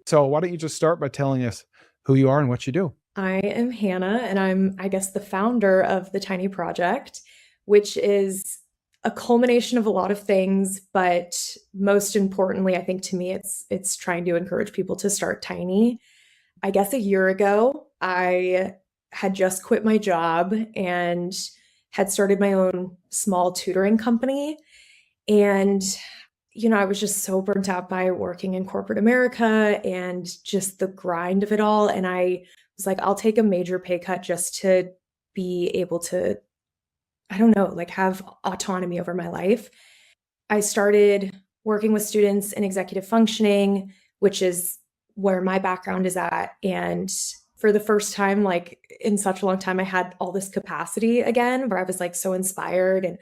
So why don't you just start by telling us who you are and what you do? I am Hannah, and I'm, I guess, the founder of the Tiny Project, which is a culmination of a lot of things, but most importantly, I think to me, it's trying to encourage people to start tiny. I guess a year ago, I had just quit my job and had started my own small tutoring company. And, I was just so burnt out by working in corporate America and just the grind of it all. And I was like, I'll take a major pay cut just to be able to, I don't know, like have autonomy over my life. I started working with students in executive functioning, which is where my background is at. And for the first time, like in such a long time, I had all this capacity again where I was like so inspired. And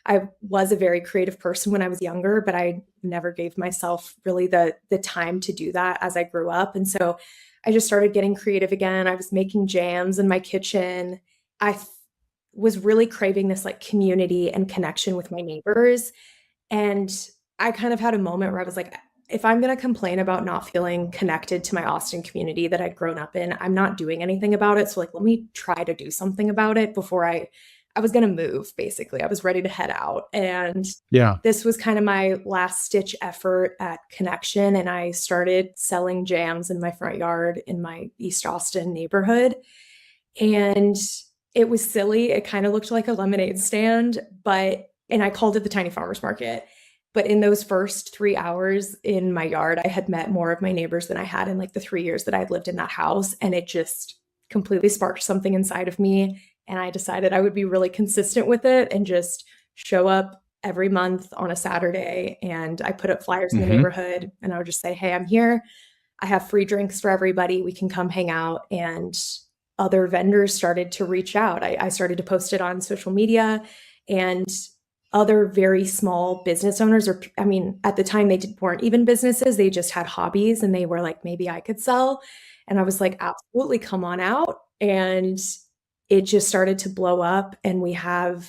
I was a very creative person when I was younger, but I never gave myself really the time to do that as I grew up. And so I just started getting creative again. I was making jams in my kitchen. I was really craving this like community and connection with my neighbors. And I kind of had a moment where I was like, if I'm going to complain about not feeling connected to my Austin community that I'd grown up in, I'm not doing anything about it. So like, let me try to do something about it before I was going to move, basically. I was ready to head out. And Yeah. this was kind of my last stitch effort at connection. And I started selling jams in my front yard in my East Austin neighborhood. And it was silly. It kind of looked like a lemonade stand, and I called it the Tiny Farmers Market. But in those first 3 hours in my yard, I had met more of my neighbors than I had in like the 3 years that I'd lived in that house. And it just completely sparked something inside of me. And I decided I would be really consistent with it and just show up every month on a Saturday. And I put up flyers in the Hmm. neighborhood and I would just say, hey, I'm here. I have free drinks for everybody. We can come hang out. And other vendors started to reach out. I started to post it on social media, and other very small business owners, or I mean, at the time weren't even businesses, they just had hobbies and they were like, maybe I could sell. And I was like, absolutely, come on out. And it just started to blow up. And we have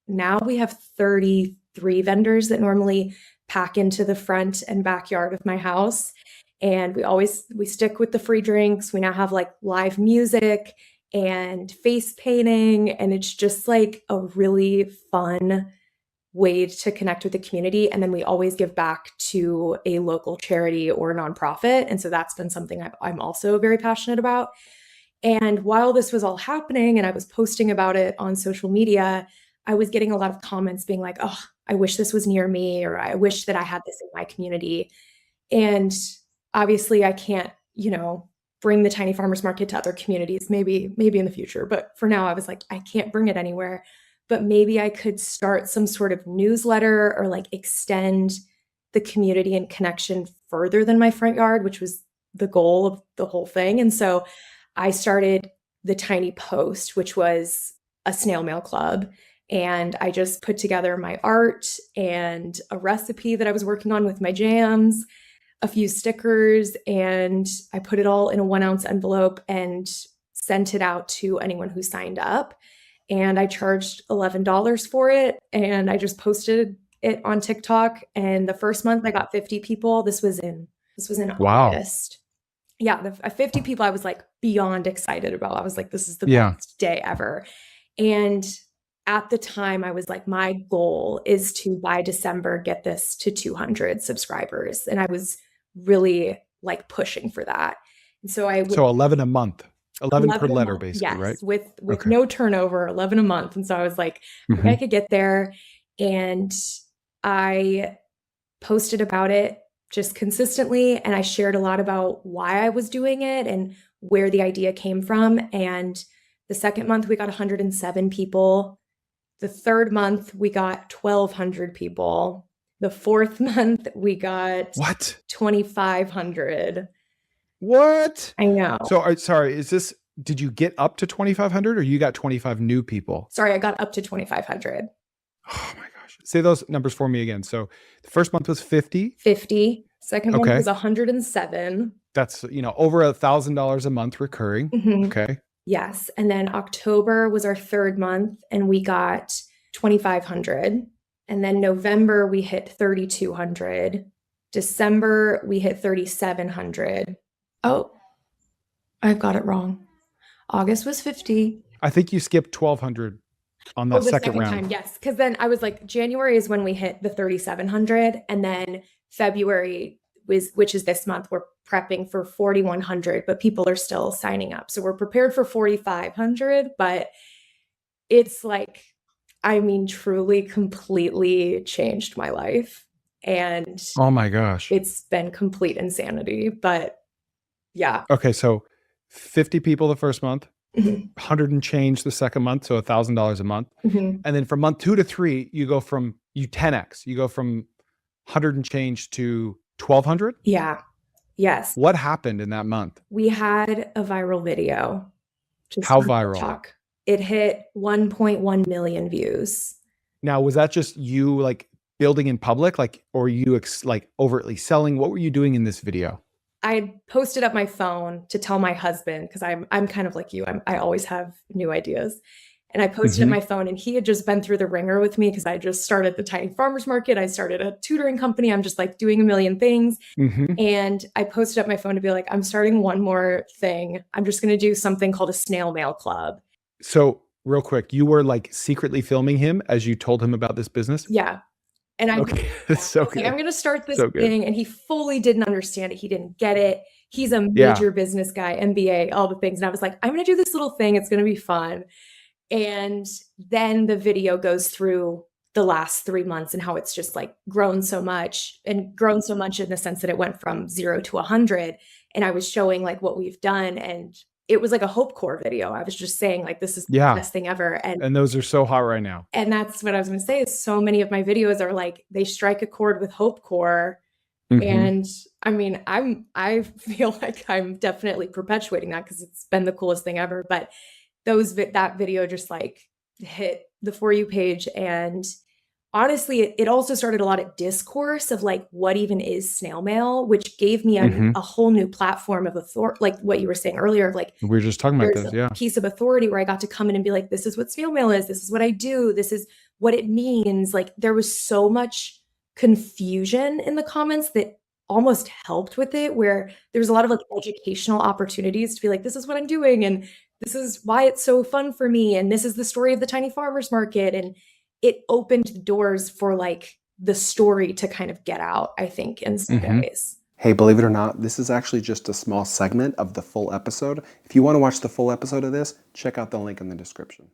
33 vendors that normally pack into the front and backyard of my house. And we stick with the free drinks. We now have like live music and face painting. And it's just like a really fun way to connect with the community. And then we always give back to a local charity or nonprofit. And so that's been something I'm also very passionate about. And while this was all happening and I was posting about it on social media, I was getting a lot of comments being like, oh, I wish this was near me, or I wish that I had this in my community. And obviously I can't, bring the tiny farmers market to other communities, maybe in the future. But for now, I was like, I can't bring it anywhere. But maybe I could start some sort of newsletter or like extend the community and connection further than my front yard, which was the goal of the whole thing. And so I started the Tiny Post, which was a snail mail club. And I just put together my art and a recipe that I was working on with my jams, a few stickers, and I put it all in a 1 ounce envelope and sent it out to anyone who signed up. And I charged $11 for it. And I just posted it on TikTok. And the first month I got 50 people. This was in Wow. August. Yeah, the 50 people I was like beyond excited about. I was like, this is the Yeah. best day ever. And at the time, I was like, my goal is to by December get this to 200 subscribers. And I was really like pushing for that. And so I would So 11 a month, 11 per 11 a letter, month, basically, right? yes, with Okay. no turnover, 11 a month. And so I was like, I think I Hmm. could get there. And I posted about it just consistently. And I shared a lot about why I was doing it and where the idea came from. And the second month, we got 107 people. The third month, we got 1,200 people. The fourth month, we got What? 2,500. What? I know. So, sorry, did you get up to 2,500 or you got 25 new people? Sorry, I got up to 2,500. Oh my gosh. Say those numbers for me again. So the first month was 50. 50. Second month Okay. was 107. That's, over $1,000 a month recurring. Mhm. Okay. Yes. And then October was our third month, and we got 2,500. And then November, we hit 3,200. December, we hit 3,700. Oh, I've got it wrong. August was 50. I think you skipped 1,200 on Oh, that the second second round. time, yes. Because then I was like, January is when we hit the 3,700. And then February which is this month, we're prepping for 4,100, but people are still signing up. So we're prepared for 4,500, but it's like, I mean, truly completely changed my life. And Oh my gosh. it's been complete insanity. But yeah. Okay, so 50 people the first month, Mhm. 100 and change the second month, so $1,000 a month. Mhm. And then from month 2 to 3, you 10x. You go from 100 and change to 1,200. Yeah. Yes. What happened in that month? We had a viral video. Just How on viral? TikTok. It hit 1.1 million views. Now, was that just you like building in public, like, or you like overtly selling? What were you doing in this video? I posted up my phone to tell my husband, because I'm kind of like you. I always have new ideas. And I posted up my phone, and he had just been through the ringer with me because I just started the tiny farmers market. I started a tutoring company. I'm just like doing a million things. And I posted up my phone to be like, I'm starting one more thing. I'm just going to do something called a snail-mail club. So real quick, you were like secretly filming him as you told him about this business? Yeah. And Okay, that's so good. like, I'm going to start this So good. thing. And he fully didn't understand it. He didn't get it. He's a Yeah. major business guy, MBA, all the things. And I was like, I'm going to do this little thing. It's going to be fun. And then the video goes through the last 3 months and how it's just like grown so much in the sense that it went from 0 to 100. And I was showing like what we've done. And it was like a Hope Corps video. I was just saying like, this is the best thing ever. And those are so hot right now. And that's what I was going to say is so many of my videos are like, they strike a chord with Hope Corps. And I mean, I feel like I'm definitely perpetuating that because it's been the coolest thing ever. But that video just like hit the For You page. And honestly, it also started a lot of discourse of like, what even is snail mail, which gave me a whole new platform of authority, like what you were saying earlier, like we were just talking about there's this, a piece of authority where I got to come in and be like, this is what snail mail is. This is what I do. This is what it means. Like there was so much confusion in the comments that almost helped with it, where there's a lot of like educational opportunities to be like, this is what I'm doing. And this is why it's so fun for me. And this is the story of the tiny farmers market. And it opened the doors for like the story to kind of get out, I think, in some ways. Hey, believe it or not, this is actually just a small segment of the full episode. If you want to watch the full episode of this, check out the link in the description.